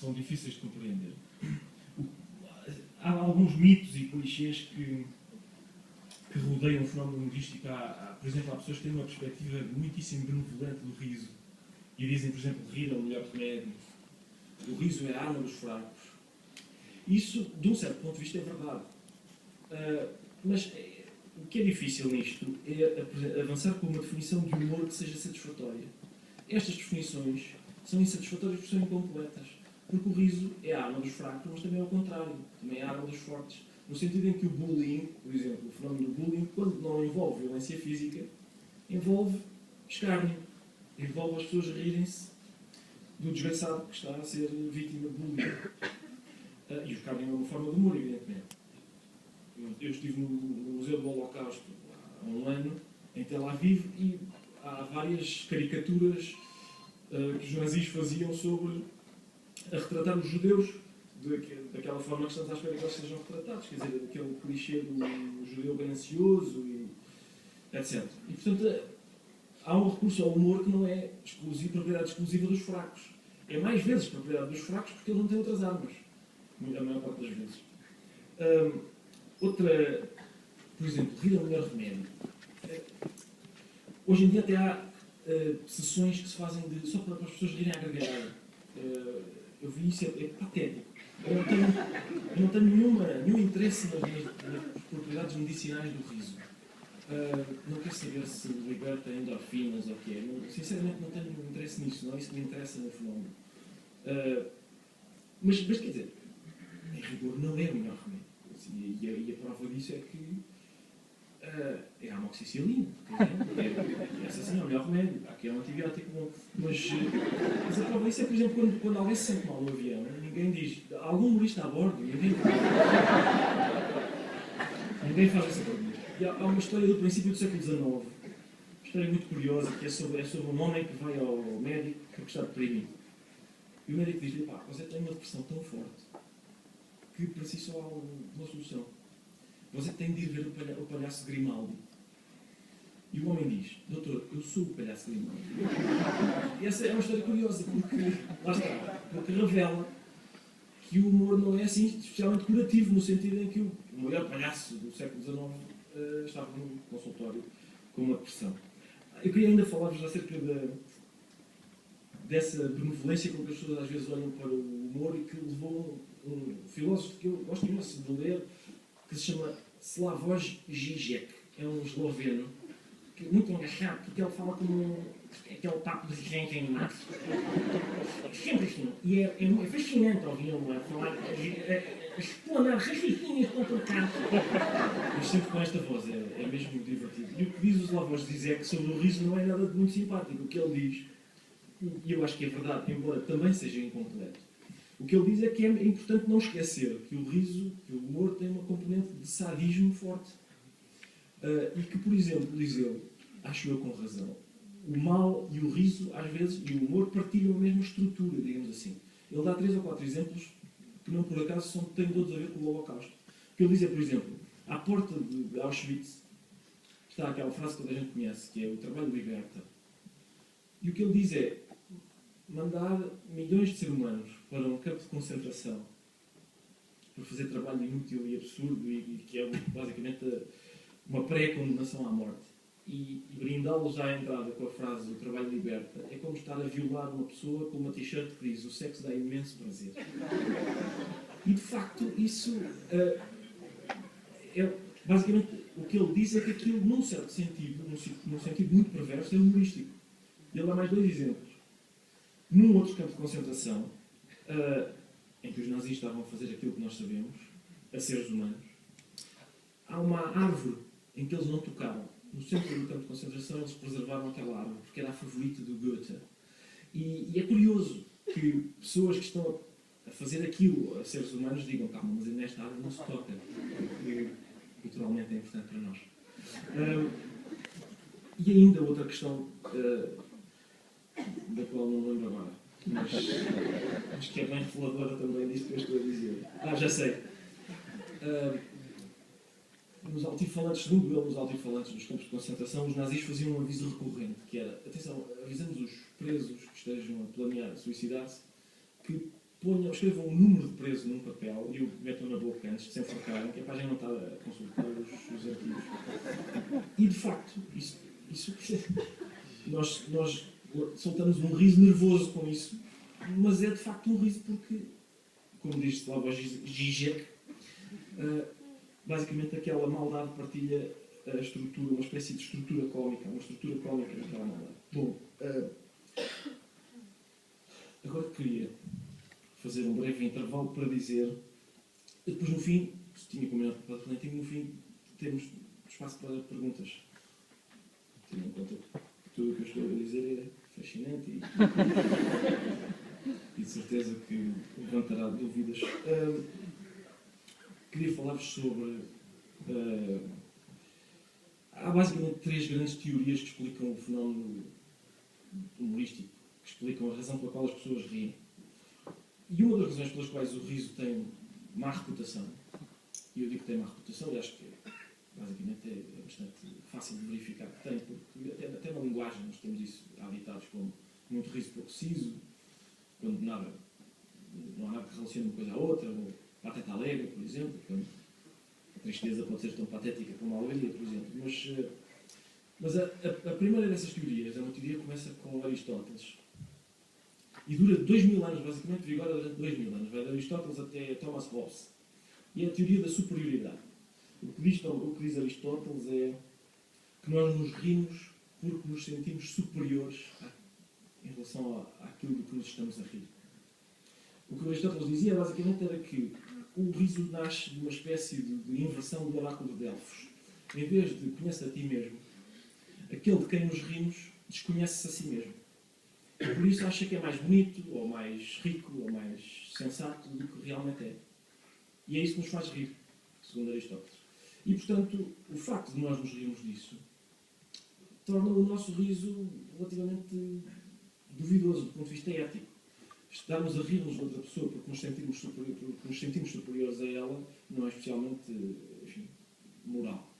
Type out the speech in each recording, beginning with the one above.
são difíceis de compreender. Há alguns mitos e clichês que rodeiam o fenómeno linguístico. Por exemplo, há pessoas que têm uma perspectiva muitíssimo benevolente do riso e dizem, por exemplo, rir é o melhor remédio. O riso é a arma dos fracos. Isso, de um certo ponto de vista, é verdade. Mas o que é difícil nisto é avançar com uma definição de humor que seja satisfatória. Estas definições são insatisfatórias porque são incompletas. Porque o riso é a arma dos fracos, mas também é o contrário. Também é a arma dos fortes. No sentido em que o bullying, por exemplo, o fenómeno do bullying, quando não envolve violência física, envolve escárnio. Envolve as pessoas rirem-se do desgraçado que está a ser vítima de bullying. E o escárnio é uma forma de humor, evidentemente. Eu estive no Museu do Holocausto há um ano, em Tel Aviv, e há várias caricaturas que os nazis faziam a retratar os judeus daquela forma que estamos à espera que eles sejam retratados, quer dizer, aquele clichê do judeu ganancioso, e etc. E, portanto, há um recurso ao humor que não é propriedade exclusiva dos fracos. É mais vezes propriedade dos fracos porque eles não têm outras armas. A maior parte das vezes. Por exemplo, rir é o melhor remédio. Hoje em dia até há sessões que se fazem só para as pessoas rirem à gargalhada. Eu vi isso, é patético. Eu não tenho nenhum interesse nas propriedades medicinais do riso. Não quero saber se liberta endorfinas ou o que é. Sinceramente não tenho interesse nisso, não é isso que me interessa no fenómeno. Mas quer dizer, em rigor não é o melhor remédio. E a prova disso é que é a amoxicilina, por exemplo. Essa sim é o melhor remédio. Aqui é um antibiótico bom. Mas a prova disso é, por exemplo, quando alguém se sente mal no avião, ninguém diz, algum humorista a bordo, ninguém faz essa pergunta. E há uma história do princípio do século XIX, uma história muito curiosa, que é sobre um homem que vai ao médico porque está deprimido. E o médico diz-lhe, pá, você tem uma depressão tão forte que para si só há uma solução. Você tem de ir ver o palhaço Grimaldi. E o homem diz, doutor, eu sou o palhaço Grimaldi. E essa é uma história curiosa, porque, lá está, porque revela que o humor não é assim especialmente curativo, no sentido em que o maior palhaço do século XIX estava num consultório com uma depressão. Eu queria ainda falar-vos acerca dessa benevolência com que as pessoas às vezes olham para o humor e que levou um filósofo que eu gosto imenso de ler, que se chama Slavoj Žižek. É um esloveno, que é muito engraçado, porque ele fala como aquele papo de gente animada. Sempre assim. E é fascinante ouvi-lo a falar, explanar raciocínios complicados. Mas sempre com esta voz, é mesmo divertido. E o que diz o Slavoj Žižek sobre o riso não é nada de muito simpático. O que ele diz, e eu acho que é verdade, embora também seja incompleto, o que ele diz é que é importante não esquecer que o riso, que o humor tem uma componente de sadismo forte. E que, por exemplo, diz ele, acho eu com razão, o mal e o riso, às vezes, e o humor partilham a mesma estrutura, digamos assim. Ele dá 3 ou 4 exemplos que não por acaso têm todos a ver com o Holocausto. O que ele diz é, por exemplo, à porta de Auschwitz está aquela frase que toda a gente conhece, que é o trabalho liberta. E o que ele diz é mandar milhões de seres humanos para um campo de concentração para fazer trabalho inútil e absurdo e que é basicamente uma pré-condenação à morte e brindá-los à entrada com a frase o trabalho liberta é como estar a violar uma pessoa com uma t-shirt que diz o sexo dá imenso prazer. E de facto isso basicamente o que ele diz é que aquilo num certo sentido, num sentido muito perverso, é humorístico. E ele dá mais 2 exemplos. Num outro campo de concentração, em que os nazis estavam a fazer aquilo que nós sabemos, a seres humanos, há uma árvore em que eles não tocaram. No centro do campo de concentração eles preservaram aquela árvore, porque era a favorita do Goethe. E é curioso que pessoas que estão a fazer aquilo a seres humanos digam, calma, mas nesta árvore não se toca, porque culturalmente é importante para nós. E ainda outra questão, da qual não me lembro agora, mas que é bem reveladora também disso que eu estou a dizer. Já sei. Nos altifalantes, segundo ele, nos altifalantes dos campos de concentração, os nazis faziam um aviso recorrente, que era, atenção, avisamos os presos que estejam a planear suicidar-se, que escrevam um número de preso num papel e o metam na boca antes de se enforcarem, que é para a gente não estar a consultar os arquivos. E, de facto, nós soltamos um riso nervoso com isso, mas é, de facto, um riso porque, como diz Slavoj Žižek, basicamente aquela maldade partilha a estrutura, uma espécie de estrutura cómica, uma estrutura cómica daquela maldade. Bom, agora queria fazer um breve intervalo para dizer, e depois no fim, se tinha combinado para o Valentim, no fim temos espaço para perguntas. Tendo em conta que tudo o que eu estou a dizer é fascinante e de certeza que levantará dúvidas. Queria falar-vos sobre... há basicamente 3 grandes teorias que explicam o fenómeno humorístico, que explicam a razão pela qual as pessoas riem. E uma das razões pelas quais o riso tem má reputação, e eu digo que tem má reputação, e acho que basicamente é bastante fácil de verificar que tem, porque até na linguagem nós temos isso, há ditados como muito riso pouco siso, quando não há nada que relacione uma coisa à outra, ou pateta alegre, por exemplo, quando a tristeza pode ser tão patética como a alegria, por exemplo. Mas a primeira dessas teorias é uma teoria que começa com Aristóteles e dura 2000 anos, basicamente vigora durante 2000 anos, vai de Aristóteles até Thomas Hobbes. E é a teoria da superioridade. O que diz Aristóteles é que nós nos rimos porque nos sentimos superiores em relação àquilo de que nos estamos a rir. O que Aristóteles dizia basicamente era que o riso nasce de uma espécie de inversão do oráculo de Delfos. Em vez de conhece a ti mesmo, aquele de quem nos rimos desconhece-se a si mesmo. E por isso acha que é mais bonito, ou mais rico, ou mais sensato do que realmente é. E é isso que nos faz rir, segundo Aristóteles. E, portanto, o facto de nós nos rirmos disso torna o nosso riso relativamente duvidoso do ponto de vista ético. Estarmos a rir-nos de outra pessoa porque nos sentimos superiores a ela não é especialmente, enfim, moral.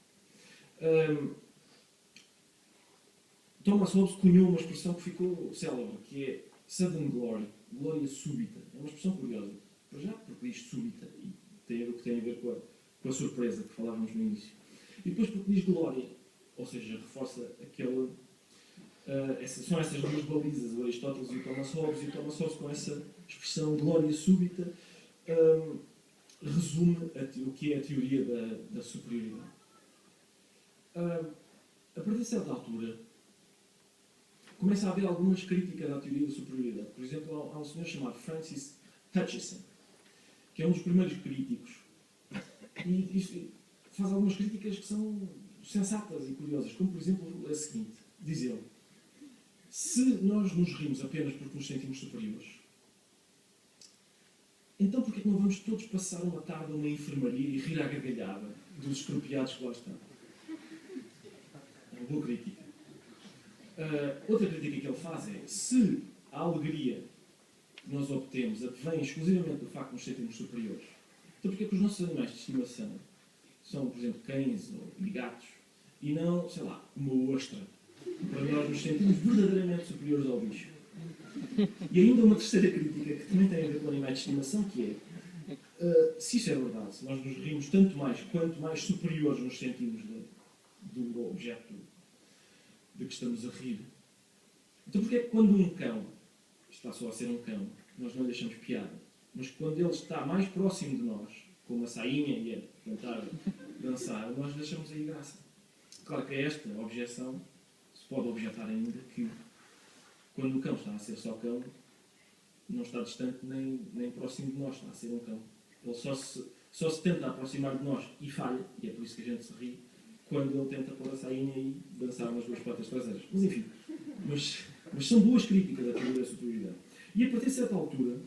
Thomas Hobbes cunhou uma expressão que ficou célebre, que é sudden glory, glória súbita. É uma expressão curiosa. Por já, porque diz súbita e tem a ver com a surpresa que falávamos no início. E depois porque diz glória, ou seja, reforça aquele... são essas duas balizas, o Aristóteles e o Thomas Hobbes, e o Thomas Hobbes com essa expressão glória súbita resume o que é a teoria da superioridade. A partir de certa altura começa a haver algumas críticas à teoria da superioridade. Por exemplo, há um senhor chamado Francis Hutcheson, que é um dos primeiros críticos, e isto faz algumas críticas que são sensatas e curiosas, como por exemplo a seguinte, diz ele: se nós nos rimos apenas porque nos sentimos superiores, então porquê que não vamos todos passar uma tarde numa enfermaria e rir à gargalhada dos estropiados que lá estão? É uma boa crítica. Outra crítica que ele faz é: se a alegria que nós obtemos advém exclusivamente do facto de nos sentirmos superiores, então porquê que os nossos animais de estimação são, por exemplo, cães ou gatos, e não, sei lá, uma ostra, para nós nos sentimos verdadeiramente superiores ao bicho? E ainda uma terceira crítica que também tem a ver com animais de estimação, que é, se isso é verdade, se nós nos rimos tanto mais quanto mais superiores nos sentimos do objeto de que estamos a rir, então porquê é que quando um cão está só a ser um cão, nós não lhe deixamos piada, mas quando ele está mais próximo de nós, com uma sainha e a tentar dançar, nós lhe deixamos aí graça? Claro que esta objeção se pode objetar ainda que quando o cão está a ser só cão, não está distante nem próximo de nós, está a ser um cão. Ele só se tenta aproximar de nós e falha, e é por isso que a gente se ri, quando ele tenta pôr a sainha e dançar nas duas patas traseiras. Mas enfim, mas são boas críticas da teoria da superioridade. E a partir de certa altura,